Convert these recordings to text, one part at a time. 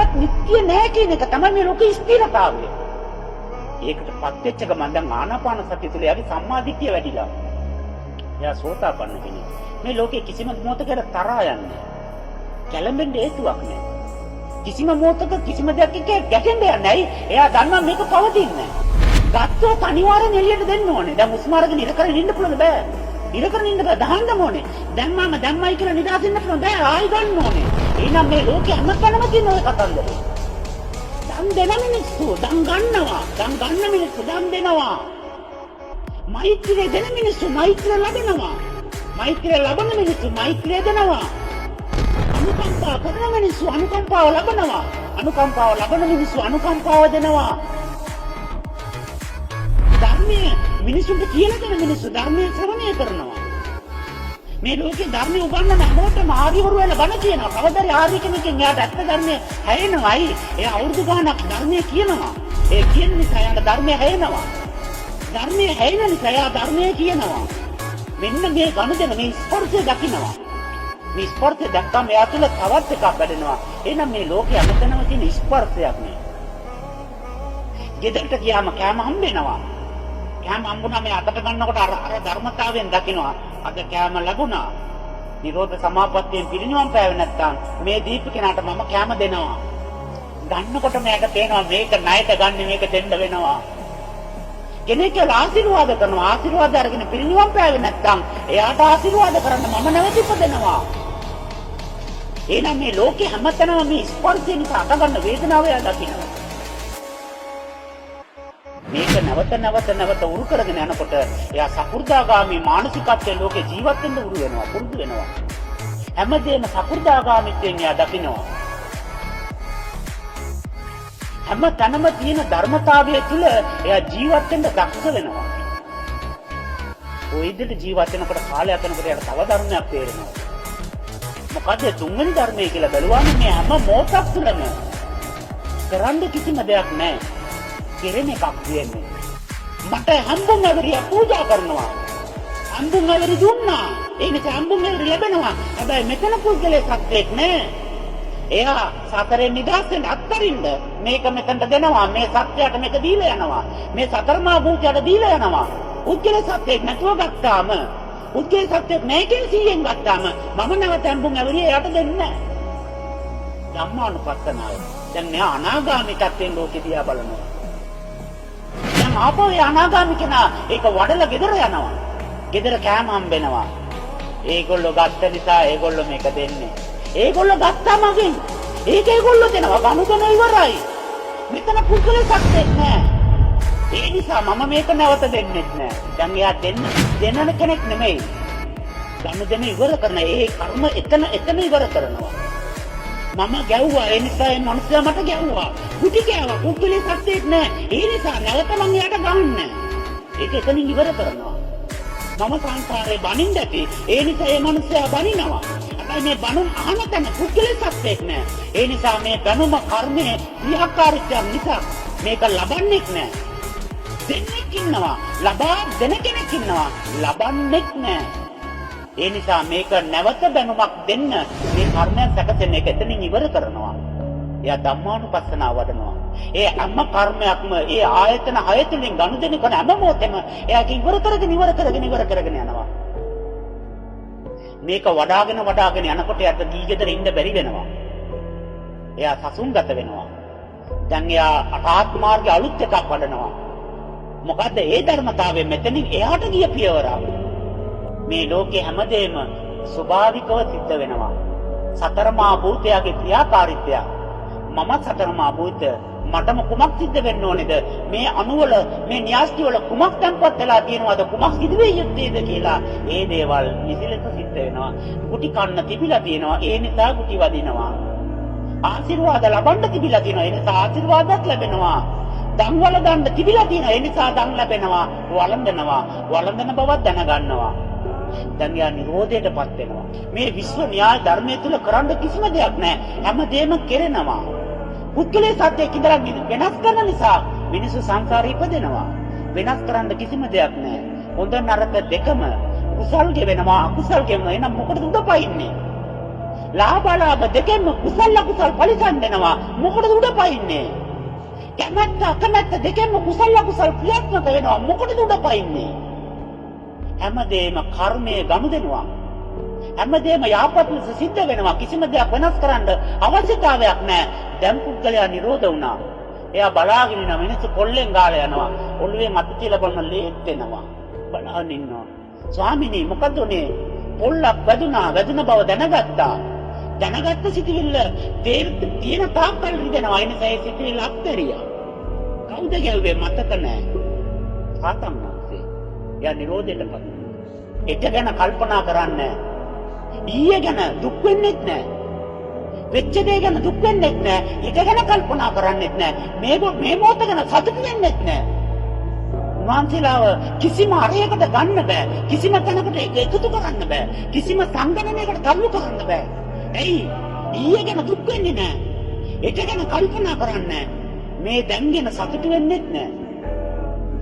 කවදාකවත් නිත්‍ය නැහැ කියන එක තමයි මේ ලෝකේ ස්ථිරතාවය. ඒකටපත් වෙච්ච ගමන් දැන් ආනාපාන සතිය තුළ යාගේ සම්මාදිට්ඨිය වැඩිලා. එයා සෝතාපන්න කෙනෙක්. මේ ලෝකේ කිසිම මොහොතකට තරහා යන්නේ. කැළඹෙන්න හේතුවක් නැහැ. කිසිම මොහොතක කිසිම දෙයක් එක්ක ගැටෙන්න යන්නේ නැහැ. එයා දන්නවා මේක පවතින්නේ නැහැ. ගත්තොත් අනිවාර්යෙන් එළියට දෙන්න ඕනේ. දැන් උස්ම අරගෙන ඉර කරගෙන ඉන්න පුළුවන් බෑ. ඉර කරගෙන ඉන්න බෑ. දහන්න ඕනේ. දැම්මයි කියලා නිදාසින්න පුළුවන් බෑ. ආයි ගන්න ඕනේ. එහෙනම් මේ ලෝකේ හැමතැනම තියෙන ඔය කතන්දරේ. දන් දෙන මිනිස්සු දන් ගන්නවා. දන් ගන්න මිනිස්සු දන් දෙනවා. මෛත්‍රිය දෙන මිනිස්සු මෛත්‍රිය ලබනවා. මෛත්‍රිය ලබන මිනිස්සු මෛත්‍රිය දෙනවා. අනුකම්පා කරන මිනිස්සු අනුකම්පාව ලබනවා. අනුකම්පාව ලබන මිනිස්සු අනුකම්පාව දෙනවා. ධර්මයේ මිනිසුන්ට කියලා දෙන මිනිස්සු ධර්මයේ ශ්‍රවණය කරනවා. මේ ලෝකේ ධර්මයේ උගන්වන හැමෝටම ආර්යවරු වෙලා බණ කියනවා. කවදාද ආර්ය කෙනෙක්ගෙන් එයාට ඇත්ත ධර්මයේ හැයෙනවයි. ඒ අවුරුදු ගාණක් ධර්මයේ කියනවා. ඒ කියන නිසා එයාට ධර්මයේ හැයෙනවා. ධර්මයේ හැයෙන නිසා එයා ධර්මයේ කියනවා. මෙන්න මේ ගනුදෙන මේ ස්පර්ශය දකින්නවා. මේ ස්පර්ශය දැක්කම එයා තුළ තවත් එකක් වැඩෙනවා. එහෙනම් මේ ලෝකේ අමතනම තියෙන ස්පර්ශයක් නේ. ගෙදරට ගියාම කෑම හම්බෙනවා. කෑම හම්බුනා මේ අතට ගන්නකොට අර ධර්මතාවයෙන් දකින්නවා. අද කෑම ලැබුණා. නිරෝධ සමාපත්තියෙන් පිරිනිවන් පෑවේ නැත්තම් මේ දීප කෙනාට මම කෑම දෙනවා. ගන්නකොට මේක තේනවා මේක ණයට ගන්න මේක දෙන්න වෙනවා. කෙනෙක් ආශිර්වාද කරනවා. ආශිර්වාද අරගෙන පිරිනිවන් පෑවේ නැත්තම් එයාට ආශිර්වාද කරන්න මම නැවතිපදෙනවා. එහෙනම් මේ ලෝකේ හැමතැනම මේ ස්පර්ශය නිසා අතගන්න වේදනාව එයා දකින්නවා. මේක නැවත උරු කරගෙන යනකොට එයා සකු르දාගාමී මානසිකත්වයේ ලෝකේ ජීවත් වෙන්න උරු වෙනවා, පුරුදු වෙනවා. හැමදේම සකු르දාගාමීත්වයෙන් එයා දකින්නවා. හැම තැනම තියෙන ධර්මතාවය තුළ එයා ජීවත් වෙන්න දක්ෂ වෙනවා. ඔය විදිහට ජීවත් වෙනකොට කාලයක් යනකොට එයාට තව ධර්මයක් තේරෙනවා. මොකද තුන්වෙනි ධර්මය කියලා බැලුවාම මේ හැම මොහොතක් තුළම කරන්න කිසිම දෙයක් නැහැ. කෙරෙන එකක් තියෙන්නේ. මට හම්බුන් ඇවරිය පූජා කරනවා. හම්බුන් ඇවරි දුන්නා. ඒ නිසා හම්බුන් ඇවරි ලැබෙනවා. හැබැයි මෙතන පුද්ගලයෙක් සත්‍යෙක් නෑ. එයා සතරෙන් නිදහස් වෙන්න අත්තරින්ද මේක මෙතනට දෙනවා. මේ සත්‍යයට මේක දීලා යනවා. මේ සතරමා භූතයට දීලා යනවා. පුද්ගල සත්‍යෙක් නැතුව ගත්තාම පුද්ගල සත්‍යෙක් මේකෙන් 100ෙන් ගත්තාම මම නැවත හම්බුන් ඇවරිය එයාට දෙන්නේ නෑ. ධම්මානුපස්සනාව. දැන් මෙයා අනාගාමී තත්ත්වෙන් ලෝකෙ දිහා බලනවා. ආපහු අනාගාමී කෙනා ඒක වඩලා ගෙදර යනවා. ගෙදර කෑම හම්බෙනවා. ඒගොල්ලෝ ගත්ත නිසා ඒගොල්ලෝ මේක දෙන්නේ. ඒගොල්ලෝ ගත්තාමකින් ඒක ඒගොල්ලෝ දෙනවා. ගනුදෙන ඉවරයි. මෙතන පුද්ගල සත්‍යෙක් නෑ. ඒ නිසා මම මේක නැවත දෙන්නෙත් නෑ. දැන් එයා දෙන්නන කෙනෙක් නෙමෙයි. ගනුදෙන ඉවර කරන ඒ කර්ම එතන ඉවර කරනවා. මම ගැව්වා ඒ නිසා මේ මිනිස්සයා මට ගැව්වා. කුටි කෑවා. පුද්ගල සත්‍යෙක් නෑ. ඒ නිසා නැවත මම එයාට ගන්න. ඒක එතනින් ඉවර කරනවා. මම සංසාරේ බනින්න ඇති. ඒ නිසා මේ මිනිස්සයා බනිනවා. හැබැයි මේ බනුන් අහන තැන පුද්ගල සත්‍යෙක් නෑ. ඒ නිසා මේ බනුම කර්මයේ ක්‍රියාකාරීත්වය නිසා මේක ලබන්නේක් නෑ. දෙන්නෙක් ඉන්නවා. ලබා දෙන කෙනෙක් ඉන්නවා. ලබන්නේක් නෑ. ඒ නිසා මේක නැවත බැනුමක් දෙන්න මේ කර්මයන් සැකසෙන එක එතනින් ඉවර කරනවා. එයා ධම්මානුපස්සනාව වඩනවා. ඒ හැම කර්මයක්ම ඒ ආයතන 6 තුලින් ගනුදෙනු කරන හැම මොහොතෙම එයාට ඉවර කරගෙන යනවා. මේක වඩාගෙන යනකොට එයාට දීගෙදර ඉන්න බැරි වෙනවා. එයා සසුන්ගත වෙනවා. දැන් එයා අටාත් මාර්ගයේ අලුත් එකක් වඩනවා. මොකද්ද ඒ ධර්මතාවය මෙතනින් එයාට ගිය පියවරක්. මේ ලෝකේ හැමදේම ස්වභාවිකව සිද්ධ වෙනවා. සතරමා භූතයාගේ ක්‍රියාකාරීත්වය. මම සතරමා භූත මටම කුමක් සිද්ධ වෙන්න ඕනේද? මේ අණුවල මේ න්‍යාස්ති වල කුමක් තැන්පත් වෙලා තියෙනවද? කුමක් සිදුවේ යුත්තේද කියලා ඒ දේවල් නිසිලෙස සිද්ධ වෙනවා. කුටි කන්න තිබිලා තියෙනවා. ඒ නිසා කුටි වදිනවා. ආශිර්වාද ලබන්න තිබිලා තියෙනවා. ඒ නිසා ආශිර්වාදات ලැබෙනවා. දන් වල ගන්න තිබිලා තියෙනවා. ඒ නිසා දන් ලැබෙනවා. වළඳන බවක් දැනගන්නවා. දැන් යා නිරෝධයටපත් වෙනවා. මේ විශ්ව න්‍යාය ධර්මයේ තුල කරන්න කිසිම දෙයක් නැහැ. හැමදේම කෙරෙනවා. පුද්ගලයේ සත්‍යයක් ඉඳලා වෙනස් කරන නිසා මිනිස්සු සංසාරේ ඉපදෙනවා. වෙනස් කරන්න කිසිම දෙයක් නැහැ. හොඳ නරක දෙකම කුසල් ගෙවෙනවා අකුසල් ගෙවෙනවා. එහෙනම් මොකටද උඩපයින්නේ? ලාභ දෙකෙන්ම කුසල පරිසම් වෙනවා. මොකටද උඩ පයින්නේ? කැමැත්ත අකමැත්ත දෙකෙන්ම කුසල ක්‍රියාත්මක වෙනවා. මොකටද උඩ පයින්නේ? හැමදේම කර්මයේ ගනුදෙනුවක්. හැමදේම යාපත් ලෙස සිද්ධ වෙනවා. කිසිම දෙයක් වෙනස් කරන්න අවශ්‍යතාවයක් නැහැ. දැන් පුද්ගලයා නිරෝධ වුණා. එයා බලාගෙන ඉන්න මිනිස්සු පොල්ලෙන් ගාලා යනවා. ඔළුවේ මත තියලා බලන ලේත් වෙනවා. බලාගෙන ඉන්නවා. ස්වාමිනී මොකද උනේ? පොල්ලක් වැදුන බව දැනගත්තා. දැනගත්ත සිටිවිල්ල තියෙන තාක්කල් රිදෙනවා. ඒ නිසා ඒ සිටිවිල්ල අත්හැරියා. කවුද ගැව්වේ මතක නැහැ. ආතම් වහන්සේ. එයා නිරෝධයටපත් වුණා. ඒක ගැන කල්පනා කරන්නේ ඊයේ ගැන දුක් වෙන්නෙත් නැහැ. වෙච්ච දේ ගැන දුක් වෙන්නෙත් නැහැ. ඒක ගැන කල්පනා කරන්නෙත් නැහැ. මේ මොහොත ගැන සතුටු වෙන්නෙත් නැහැ. උන්වහන්සේලාව කිසිම අරයකට ගන්න බෑ. කිසිම තැනකට එකතු කරන්න බෑ. කිසිම සංගණනයකට කරුණු කරන්න බෑ. ඇයි? ඊයේ ගැන දුක් වෙන්නේ නැහැ. ඒක ගැන කල්පනා කරන්නේ මේ දැන් ගැන සතුටු වෙන්නෙත් නැහැ.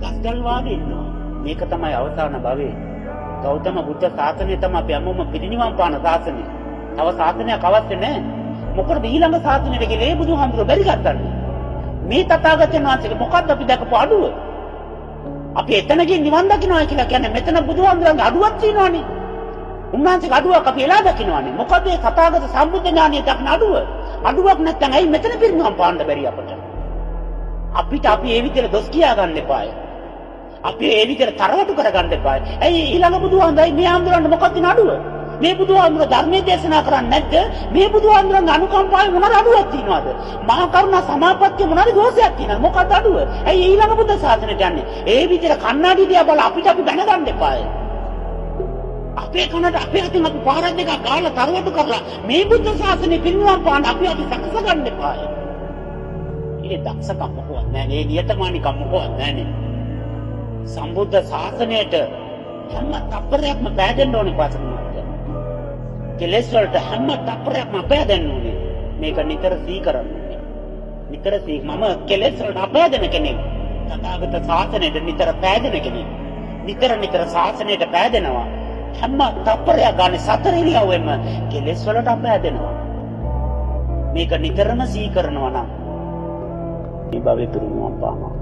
ගස්ගල් වාගේ ඉන්නවා. මේක තමයි අවසාන භවයේ. ගෞතම බුද්ධ ශාසනය තමයි අපි හැමෝම පිරිනිවන් පාන ශාසනය. තව ශාසනයක් අවශ්‍ය නැහැ. මොකද ඊළඟ ශාසනයට ගිහලා බුදුහාමුදුරුවෝ බැරි ගන්නන්නේ. මේ තථාගතයන් වහන්සේගේ මොකද්ද අපි දැකපු අඩුව? අපි එතනකින් නිවන් දකින්නවා කියලා කියන්නේ මෙතන බුදුහාමුදුරන්ගේ අඩුවක් තියෙනවානේ. උන්වහන්සේගේ අඩුවක් අපි එලා දකින්නවානේ. මොකද ඒ තථාගත සම්බුද්ධ ඥානිය දක්න අඩුව. අඩුවක් නැත්නම් ඇයි මෙතන පිරිනිවන් පාන්න බැරි අපට? අපි ඒ විදිහට දොස් කියා ගන්න එපායි. අපි ඒ විදිහට තරවටු කරගන්න එපායි. ඇයි ඊළඟ බුදුහාමුදුරයි මේ හාමුදුරන්ට මොකක්ද නඩුව? මේ බුදුහාමුදුර ධර්මයේ දේශනා කරන්නේ නැද්ද? මේ බුදුහාමුදුරන්ගේ අනුකම්පාවේ මොනවාද අඩුවක් තියනවද? මහා කරුණා සමාපත්තිය මොනවාද දෝෂයක් තියනවද? මොකක්ද අඩුව? ඇයි ඊළඟ බුද්ධ ශාසනයට යන්නේ? ඒ විදිහට කණ්ණාඩි දිහා බලලා අපි දැනගන්න එපායි. අපේ කනට අපේ අතින් අපි පාරක් දෙකක් ගාලා තරවටු කරලා මේ බුද්ධ ශාසනය පිරිනිවන් පාන්න අපි සකස ගන්න එපායි. ඒ දක්ෂකම මොකවත් නැහැ. මේ නියතමානිකම මොකවත් නැහැ. සම්බුද්ධ ශාසනයට හැම තප්පරයක්ම පෑදෙන්න ඕනේ පාසලට. කෙලෙස් වලට හැම තප්පරයක්ම පෑදෙන්න ඕනේ. මේක නිතර සිහි කරන්න ඕනේ. නිතර සිහි මම කෙලෙස් වලට අපෑදෙන කෙනෙක්. තථාගත ශාසනයට නිතර පෑදෙන කෙනෙක්. නිතර ශාසනයට පෑදෙනවා. හැම තප්පරයක් ගන්න සතර ඉරියව්වෙම කෙලෙස් වලට අපෑදෙනවා. මේක නිතරම සිහි කරනවා නම් මේ භවෙ පිරිනිවන් පානවා.